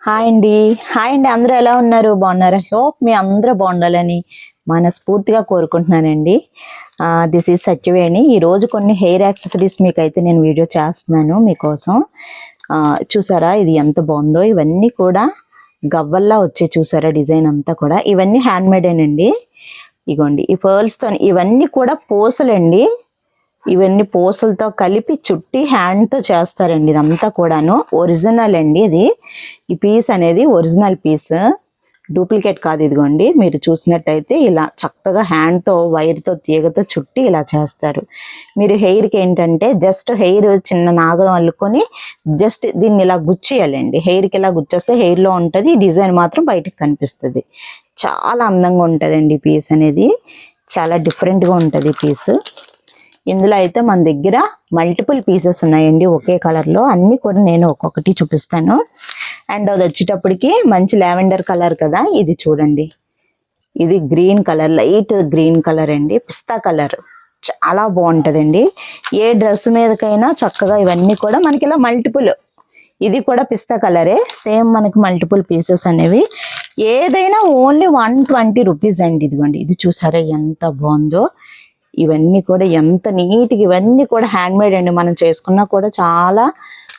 Hi అండి. Hi అండి. అందరూ ఎలా ఉన్నారు? బాగున్నారా? హోప్ మీ అందరూ బాగుండాలని మనస్ఫూర్తిగా కోరుకుంటున్నానండి. This is Satyaveni. ఈరోజు కొన్ని హెయిర్ యాక్సెసరీస్ మీకైతే నేను వీడియో చేస్తున్నాను మీకోసం. చూసారా ఇది ఎంత బాగుందో? ఇవన్నీ కూడా గవ్వల్లా వచ్చే చూసారా డిజైన్ అంతా కూడా. ఇవన్నీ హ్యాండ్ మేడేనండి. ఇగోండి ఈ పర్ల్స్తో ఇవన్నీ కూడా పూసలండి. ఇవన్నీ పూసలతో కలిపి చుట్టి హ్యాండ్తో చేస్తారండి. ఇదంతా కూడాను ఒరిజినల్ అండి. ఇది ఈ పీస్ అనేది ఒరిజినల్ పీస్, డూప్లికేట్ కాదు. ఇదిగోండి మీరు చూసినట్టయితే ఇలా చక్కగా హ్యాండ్తో వైర్తో తీగతో చుట్టి ఇలా చేస్తారు. మీరు హెయిర్కి ఏంటంటే జస్ట్ హెయిర్ చిన్న నాగరం అల్లుకొని జస్ట్ దీన్ని ఇలా గుచ్చేయాలండి. హెయిర్కి ఇలా గుచ్చేస్తే హెయిర్లో ఉంటుంది, ఈ డిజైన్ మాత్రం బయటకు కనిపిస్తుంది. చాలా అందంగా ఉంటుందండి ఈ పీస్ అనేది. చాలా డిఫరెంట్గా ఉంటుంది ఈ పీస్. ఇందులో అయితే మన దగ్గర మల్టిపుల్ పీసెస్ ఉన్నాయండి ఒకే కలర్లో. అన్నీ కూడా నేను ఒక్కొక్కటి చూపిస్తాను. అండ్ అది వచ్చేటప్పటికి మంచి లావెండర్ కలర్ కదా, ఇది చూడండి. ఇది green colour, light green colour అండి, పిస్తా కలర్. చాలా బాగుంటుందండి. ఏ డ్రెస్ మీదకైనా చక్కగా ఇవన్నీ కూడా మనకి ఇలా మల్టిపుల్. ఇది కూడా పిస్తా కలరే, సేమ్ మనకి మల్టిపుల్ పీసెస్ అనేవి. ఏదైనా ఓన్లీ 120 రూపీస్ అండి. ఇదిగోండి ఇది చూసారా ఎంత బాగుందో. ఇవన్నీ కూడా ఎంత నీట్గా, ఇవన్నీ కూడా హ్యాండ్ మేడ్ అండి. మనం చేసుకున్నా కూడా చాలా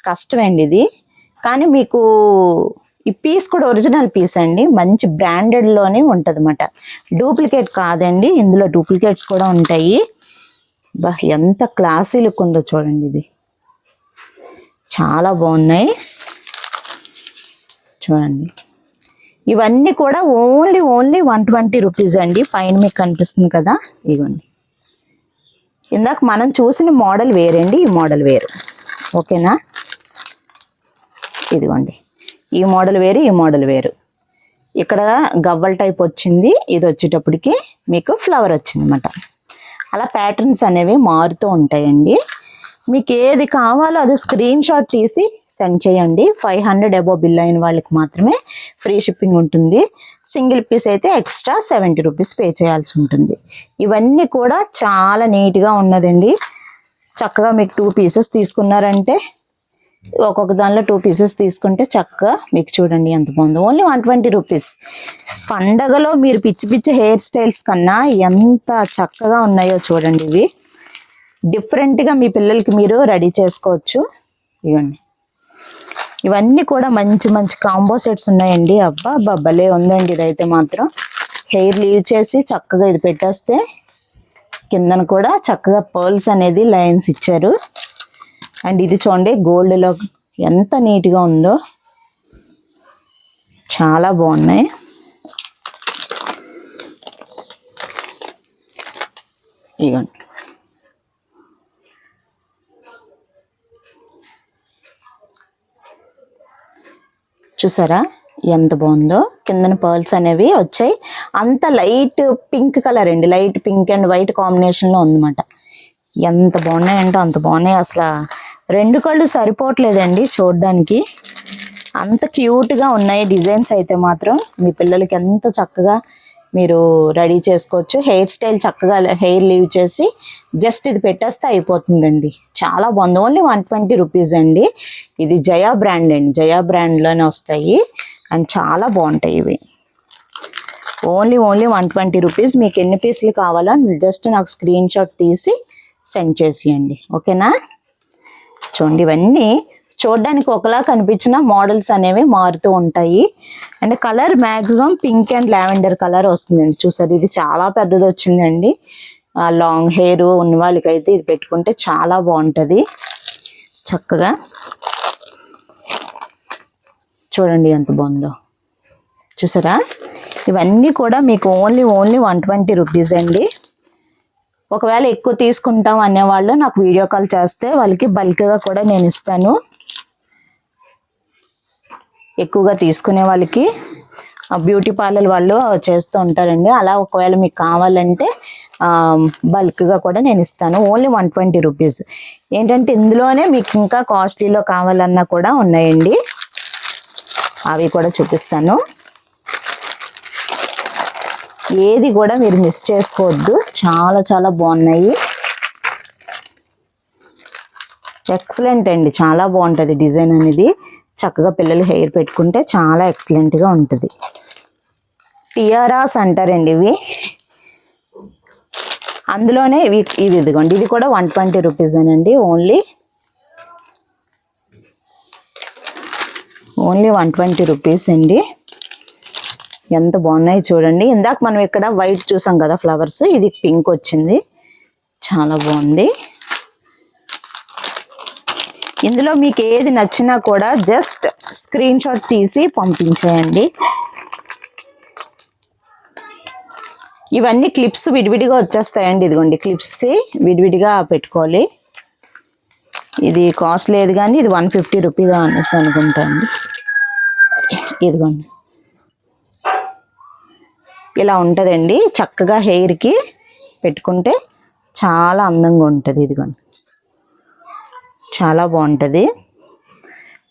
కష్టమండి ఇది. కానీ మీకు ఈ పీస్ కూడా ఒరిజినల్ పీస్ అండి, మంచి బ్రాండెడ్లోనే ఉంటుంది అన్నమాట. డూప్లికేట్ కాదండి, ఇందులో డూప్లికేట్స్ కూడా ఉంటాయి. బా ఎంత క్లాసీ లుక్ ఉందో చూడండి. ఇది చాలా బాగున్నాయి చూడండి. ఇవన్నీ కూడా ఓన్లీ 120 రూపీస్ అండి. పైన మీకు కనిపిస్తుంది కదా, ఇవ్వండి. ఇందాక మనం చూసిన మోడల్ వేరండి, ఈ మోడల్ వేరు. ఓకేనా? ఇదిగోండి ఈ మోడల్ వేరు, ఈ మోడల్ వేరు. ఇక్కడ గవ్వల్ టైప్ వచ్చింది, ఇది వచ్చేటప్పటికి మీకు ఫ్లవర్ వచ్చింది అన్నమాట. అలా ప్యాటర్న్స్ అనేవి మారుతూ ఉంటాయండి. మీకు ఏది కావాలో అది స్క్రీన్ షాట్ తీసి సెండ్ చేయండి. 500 అబోవ్ బిల్ అయిన వాళ్ళకి మాత్రమే ఫ్రీ షిప్పింగ్ ఉంటుంది. సింగిల్ పీస్ అయితే ఎక్స్ట్రా 70 రూపీస్ పే చేయాల్సి ఉంటుంది. ఇవన్నీ కూడా చాలా నీట్గా ఉన్నదండి. చక్కగా మీకు 2 పీసెస్ తీసుకున్నారంటే, ఒక్కొక్క దానిలో 2 పీసెస్ తీసుకుంటే చక్కగా మీకు చూడండి ఎంత బాగుందో. Only 120 rupees. పండగలో మీరు పిచ్చి పిచ్చి హెయిర్ స్టైల్స్ కన్నా ఎంత చక్కగా ఉన్నాయో చూడండి. ఇవి డిఫరెంట్గా మీ పిల్లలకి మీరు రెడీ చేసుకోవచ్చు. ఇవ్వండి ఇవన్నీ కూడా మంచి మంచి కాంబో సెట్స్ ఉన్నాయండి. అబ్బా భలే ఉందండి. ఇదైతే మాత్రం హెయిర్ లీవ్ చేసి చక్కగా ఇది పెట్టేస్తే కిందన కూడా చక్కగా పర్ల్స్ అనేది లైన్స్ ఇచ్చారు. అండ్ ఇది చూడండి గోల్డ్లో ఎంత నీట్గా ఉందో, చాలా బాగున్నాయి. ఇవ్వండి చూసారా ఎంత బాగుందో. కిందన పర్ల్స్ అనేవి వచ్చాయి. అంత లైట్ పింక్ కలర్ అండి, లైట్ పింక్ అండ్ వైట్ కాంబినేషన్లో ఉందన్నమాట. ఎంత బాగున్నాయంటే అంత బాగున్నాయి. అసలు 2 కళ్ళు సరిపోవట్లేదండి చూడడానికి, అంత క్యూట్గా ఉన్నాయి డిజైన్స్. అయితే మాత్రం మీ పిల్లలకి ఎంత చక్కగా మీరు రెడీ చేసుకోవచ్చు. హెయిర్ స్టైల్ చక్కగా హెయిర్ లీవ్ చేసి జస్ట్ ఇది పెట్టేస్తే అయిపోతుందండి. చాలా బాగుంది. ఓన్లీ 120 రూపీస్ అండి. ఇది జయా బ్రాండ్ అండి, జయా బ్రాండ్లోనే వస్తాయి అండ్ చాలా బాగుంటాయి ఇవి. Only 120 rupees. మీకు ఎన్ని పీసులు కావాలో జస్ట్ నాకు స్క్రీన్ షాట్ తీసి సెండ్ చేసేయండి. ఓకేనా? చూడండి ఇవన్నీ చూడడానికి ఒకలా కనిపించిన మోడల్స్ అనేవి మారుతూ ఉంటాయి. And colour maximum pink and lavender colour వస్తుందండి. చూసారు ఇది చాలా పెద్దది వచ్చిందండి. లాంగ్ హెయిర్ ఉన్న వాళ్ళకైతే ఇది పెట్టుకుంటే చాలా బాగుంటుంది. చక్కగా చూడండి ఎంత బాగుందో. చూసారా ఇవన్నీ కూడా మీకు ఓన్లీ 120 రూపీస్ అండి. ఒకవేళ ఎక్కువ తీసుకుంటాం అనేవాళ్ళు నాకు వీడియో కాల్ చేస్తే వాళ్ళకి బల్క్గా కూడా నేను ఇస్తాను. ఎక్కువగా తీసుకునే వాళ్ళకి బ్యూటీ పార్లర్ వాళ్ళు చేస్తూ ఉంటారండి. అలా ఒకవేళ మీకు కావాలంటే బల్క్గా కూడా నేను ఇస్తాను. Only 120 rupees. ఏంటంటే ఇందులోనే మీకు ఇంకా కాస్ట్లీలో కావాలన్నా కూడా ఉన్నాయండి, అవి కూడా చూపిస్తాను. ఏది కూడా మీరు మిస్ చేసుకోవద్దు. చాలా చాలా బాగున్నాయి. ఎక్సలెంట్ అండి, చాలా బాగుంటుంది డిజైన్ అనేది. చక్కగా పిల్లలు హెయిర్ పెట్టుకుంటే చాలా ఎక్సలెంట్గా ఉంటుంది. టియారాస్ అంటారండి ఇవి. అందులోనే ఇవి ఇదిగోండి, ఇది కూడా 120 రూపీసేనండి. ఓన్లీ 120 రూపీస్ అండి. ఎంత బాగున్నాయి చూడండి. ఇందాక మనం ఇక్కడ వైట్ చూసాం కదా ఫ్లవర్స్, ఇది పింక్ వచ్చింది, చాలా బాగుంది. ఇందులో మీకు ఏది నచ్చినా కూడా జస్ట్ స్క్రీన్ షాట్ తీసి పంపించేయండి. ఇవన్నీ క్లిప్స్ విడివిడిగా వచ్చేస్తాయండి. ఇదిగోండి, క్లిప్స్కి విడివిడిగా పెట్టుకోవాలి. ఇది కాస్ట్ లేదు కానీ ఇది 150 రూపీస్ అనేసి అనుకుంటా అండి. ఇదిగోండి, ఇలా ఉంటుందండి. చక్కగా హెయిర్కి పెట్టుకుంటే చాలా అందంగా ఉంటుంది. ఇదిగోండి, చాలా బాగుంటుంది.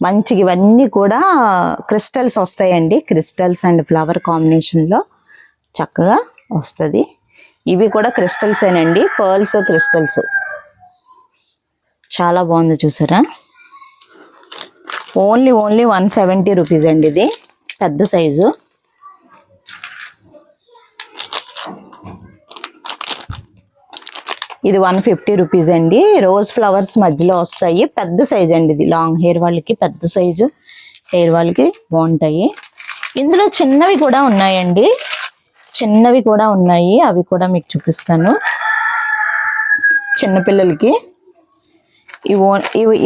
మంచిగా ఇవన్నీ కూడా క్రిస్టల్స్ వస్తాయండి. క్రిస్టల్స్ అండ్ ఫ్లవర్ కాంబినేషన్లో చక్కగా వస్తుంది. ఇవి కూడా క్రిస్టల్సేనండి, పర్ల్స్ క్రిస్టల్స్. చాలా బాగుంది చూసారా. ఓన్లీ 170 రూపీస్ అండి. ఇది పెద్ద సైజు. ఇది 150 రూపీస్ అండి. రోజ్ ఫ్లవర్స్ మధ్యలో వస్తాయి. పెద్ద సైజ్ అండి ఇది. లాంగ్ హెయిర్ వాళ్ళకి, పెద్ద సైజు హెయిర్ వాళ్ళకి బాగుంటాయి. ఇందులో చిన్నవి కూడా ఉన్నాయండి, చిన్నవి కూడా ఉన్నాయి. అవి కూడా మీకు చూపిస్తాను. చిన్నపిల్లలకి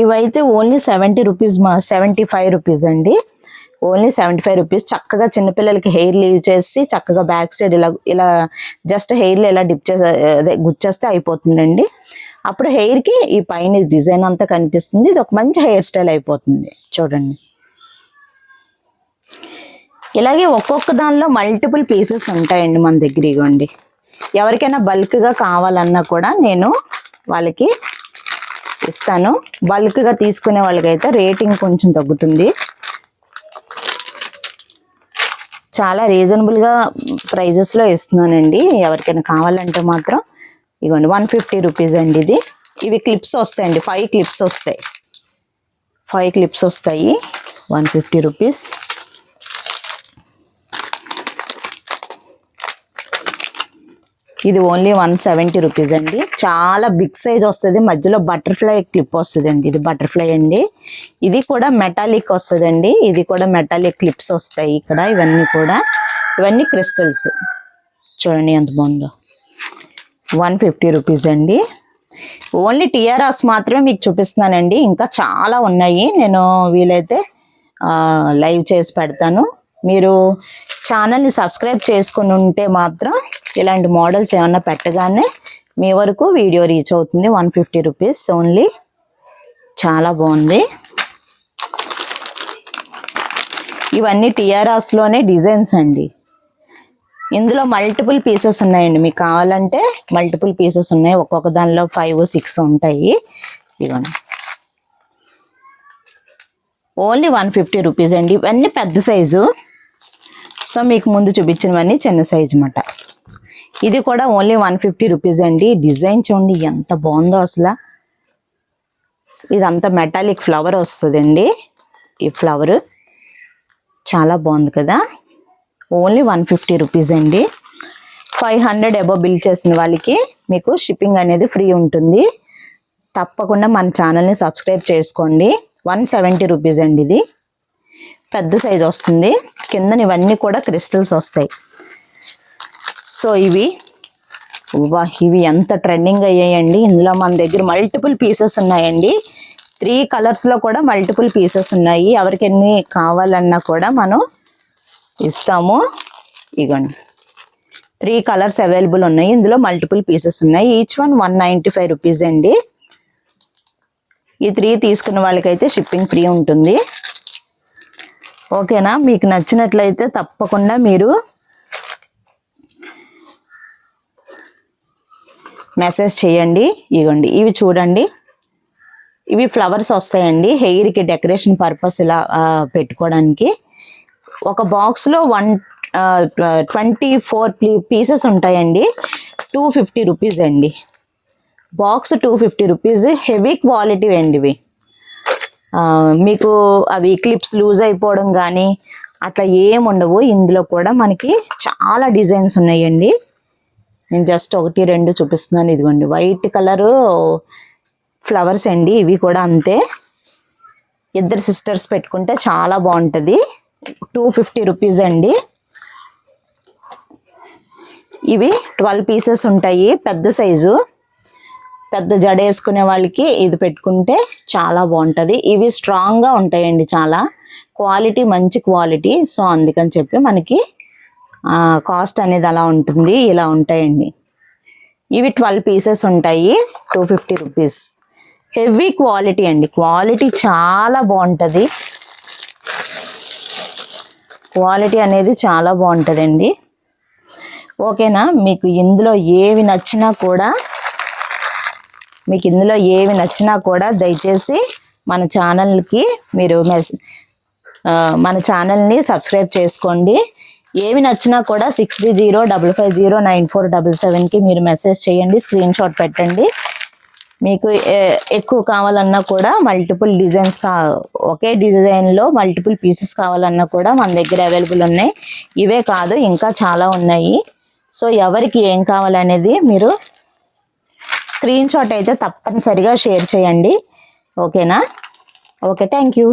ఇవైతే ఓన్లీ 70 రూపీస్, 75 రూపీస్ అండి. Only 75 rupees. చక్కగా చిన్నపిల్లలకి హెయిర్ లీవ్ చేసి చక్కగా బ్యాక్ సైడ్ ఇలా జస్ట్ హెయిర్లో ఇలా డిప్ చేసి గుచ్చేస్తే అయిపోతుందండి. అప్పుడు హెయిర్కి ఈ పైన డిజైన్ అంతా కనిపిస్తుంది. ఇది ఒక మంచి హెయిర్ స్టైల్ అయిపోతుంది. చూడండి, ఇలాగే ఒక్కొక్క దానిలో మల్టిపుల్ పీసెస్ ఉంటాయండి మన దగ్గర. ఇవ్వండి, ఎవరికైనా బల్క్గా కావాలన్నా కూడా నేను వాళ్ళకి ఇస్తాను. బల్క్గా తీసుకునే వాళ్ళకైతే రేటింగ్ కొంచెం తగ్గుతుంది. చాలా రీజనబుల్గా ప్రైజెస్లో ఇస్తున్నానండి. ఎవరికైనా కావాలంటే మాత్రం ఇవ్వండి, 150 రూపీస్ అండి ఇది. ఇవి క్లిప్స్ వస్తాయండి, 5 క్లిప్స్ వస్తాయి. 5 క్లిప్స్ వస్తాయి, 150 రూపీస్. ఇది ఓన్లీ 170 రూపీస్ అండి. చాలా బిగ్ సైజ్ వస్తుంది. మధ్యలో బటర్ఫ్లై క్లిప్ వస్తుంది అండి. ఇది బటర్ఫ్లై అండి. ఇది కూడా మెటాలిక్ వస్తుందండి. ఇది కూడా మెటాలిక్ క్లిప్స్ వస్తాయి ఇక్కడ. ఇవన్నీ క్రిస్టల్స్. చూడండి ఎంత బాగుందో. 150 రూపీస్ అండి. ఓన్లీ టియారాస్ మాత్రమే మీకు చూపిస్తున్నానండి. ఇంకా చాలా ఉన్నాయి. నేను వీలైతే లైవ్ చేసి పెడతాను. మీరు ఛానల్ని సబ్స్క్రైబ్ చేసుకుని ఉంటే మాత్రం ఇలాంటి మోడల్స్ ఏమన్నా పెట్టగానే మీ వరకు వీడియో రీచ్ అవుతుంది. 150 రూపీస్ ఓన్లీ. చాలా బాగుంది. ఇవన్నీ టియారాస్లోనే డిజైన్స్ అండి. ఇందులో మల్టిపుల్ పీసెస్ ఉన్నాయండి. మీకు కావాలంటే మల్టిపుల్ పీసెస్ ఉన్నాయి. ఒక్కొక్క దానిలో 5, 6 ఉంటాయి. ఇవన్నీ ఓన్లీ 150 రూపీస్ అండి. ఇవన్నీ పెద్ద సైజు. సో మీకు ముందు చూపించినవన్నీ చిన్న సైజు అన్నమాట. ఇది కూడా ఓన్లీ 150 రూపీస్ అండి. డిజైన్ చూడండి ఎంత బాగుందో అసలు. ఇదంతా మెటాలిక్ ఫ్లవర్ వస్తుందండి. ఈ ఫ్లవర్ చాలా బాగుంది కదా. ఓన్లీ 150 రూపీస్ అండి. 500 అబోవ్ బిల్ చేసిన వాళ్ళకి మీకు షిప్పింగ్ అనేది ఫ్రీ ఉంటుంది. తప్పకుండా మన ఛానల్ని సబ్స్క్రైబ్ చేసుకోండి. 170 రూపీస్ అండి. ఇది పెద్ద సైజ్ వస్తుంది. కింద ఇవన్నీ కూడా క్రిస్టల్స్ వస్తాయి. సో ఇవి ఎంత ట్రెండింగ్ అయ్యాయండి. ఇందులో మన దగ్గర మల్టిపుల్ పీసెస్ ఉన్నాయండి. 3 కలర్స్లో కూడా మల్టిపుల్ పీసెస్ ఉన్నాయి. ఎవరికి ఎన్ని కావాలన్నా కూడా మనం ఇస్తాము. ఇగోండి, 3 కలర్స్ అవైలబుల్ ఉన్నాయి. ఇందులో మల్టిపుల్ పీసెస్ ఉన్నాయి. ఈచ్ వన్ 195 రూపీస్ అండి. ఈ 3 తీసుకున్న వాళ్ళకైతే షిప్పింగ్ ఫ్రీ ఉంటుంది. ఓకేనా. మీకు నచ్చినట్లయితే తప్పకుండా మీరు మెసేజ్ చేయండి. ఇవ్వండి, ఇవి చూడండి. ఇవి ఫ్లవర్స్ వస్తాయండి. హెయిర్కి డెకరేషన్ పర్పస్ ఇలా పెట్టుకోవడానికి. ఒక బాక్స్లో 24 పీసెస్ ఉంటాయండి. 250 రూపీస్ అండి. Box 250 rupees. హెవీ క్వాలిటీ అండి ఇవి. మీకు అవి క్లిప్స్ లూజ్ అయిపోవడం కానీ అట్లా ఏం ఉండవు. ఇందులో కూడా మనకి చాలా డిజైన్స్ ఉన్నాయండి. నేను జస్ట్ 1, 2 చూపిస్తున్నాను. ఇదిగోండి వైట్ కలరు ఫ్లవర్స్ అండి. ఇవి కూడా అంతే. ఇద్దరు సిస్టర్స్ పెట్టుకుంటే చాలా బాగుంటుంది. 250 రూపీస్ అండి. ఇవి 12 పీసెస్ ఉంటాయి. పెద్ద సైజు, పెద్ద జడ వేసుకునే వాళ్ళకి ఇది పెట్టుకుంటే చాలా బాగుంటుంది. ఇవి స్ట్రాంగ్గా ఉంటాయండి, చాలా క్వాలిటీ, మంచి క్వాలిటీ. సో అందుకని చెప్పి మనకి కాస్ట్ అనేది అలా ఉంటుంది. ఇలా ఉంటాయండి. ఇవి 12 పీసెస్ ఉంటాయి. 250 రూపీస్. హెవీ క్వాలిటీ అండి. క్వాలిటీ చాలా బాగుంటుంది. క్వాలిటీ అనేది చాలా బాగుంటుందండి. ఓకేనా? మీకు ఇందులో ఏవి నచ్చినా కూడా దయచేసి మన ఛానల్కి మీరు మన ఛానల్ని సబ్స్క్రైబ్ చేసుకోండి. ఏవి నచ్చినా కూడా 6305509477కి మీరు మెసేజ్ చేయండి, స్క్రీన్ షాట్ పెట్టండి. మీకు ఎక్కువ కావాలన్నా కూడా మల్టిపుల్ డిజైన్స్ ఒకే డిజైన్లో మల్టిపుల్ పీసెస్ కావాలన్నా కూడా మన దగ్గర అవైలబుల్ ఉన్నాయి. ఇవే కాదు, ఇంకా చాలా ఉన్నాయి. సో ఎవరికి ఏం కావాలనేది మీరు స్క్రీన్ షాట్ అయితే తప్పనిసరిగా షేర్ చేయండి. ఓకేనా? Okay, thank you.